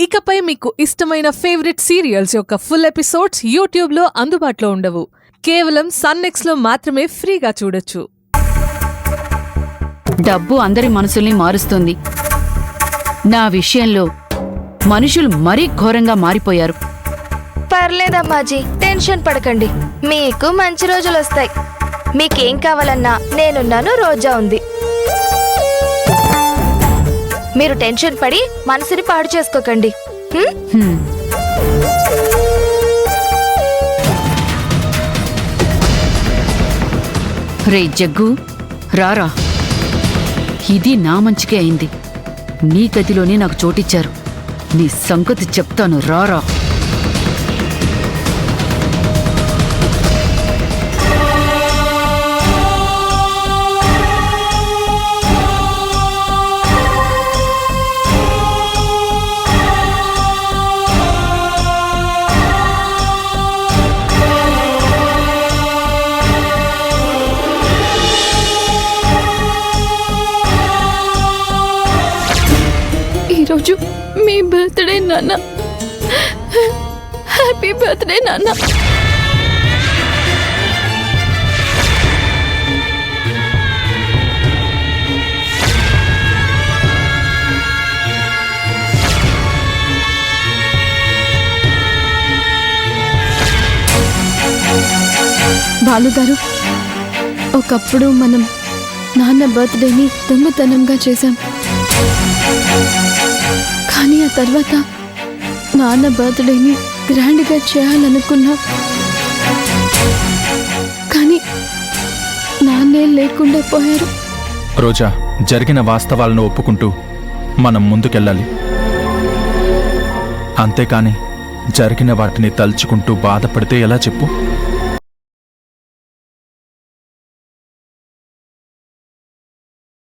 ఇకపై మీకు ఇష్టమైన ఫేవరెట్ సీరియల్స్ యొక్క ఫుల్ ఎపిసోడ్స్ యూట్యూబ్లో అందుబాటులో ఉండవు. కేవలం సన్నెక్స్లో మాత్రమే ఫ్రీగా చూడొచ్చు. డబ్బు అందరి మనసుల్ని మారుస్తుంది. నా విషయంలో మనుషులు మరీ ఘోరంగా మారిపోయారు. పర్లేదమ్మాజీ, టెన్షన్ పడకండి. మీకు మంచి రోజులు వస్తాయి. మీకేం కావాలన్నా నేనున్నాను, రోజా ఉంది. మీరు టెన్షన్ పడి మనసుని పాడు చేసుకోకండి. రే జగ్గు, రారా. ఇది నా మంచికే అయింది. నీ గదిలోనే నాకు చోటిచ్చారు. నీ సంగతి చెప్తాను, రారా. ఈరోజు మీ బర్త్డే నాన్న. హ్యాపీ బర్త్డే నాన్న. బాలుగారు, ఒకప్పుడు మనం నాన్న బర్త్డేని దొంగతనంగా చేశాం. కానీ ఆ తర్వాత నాన్న బర్త్డేని గ్రాండ్గా చేయాలనుకున్నా. కానీ నాన్నే లేకుండా పోయారు. రోజా, జరిగిన వాస్తవాలను ఒప్పుకుంటూ మనం ముందుకెళ్ళాలి. అంతేకాని జరిగిన వాటిని తలుచుకుంటూ బాధపడితే ఎలా చెప్పు?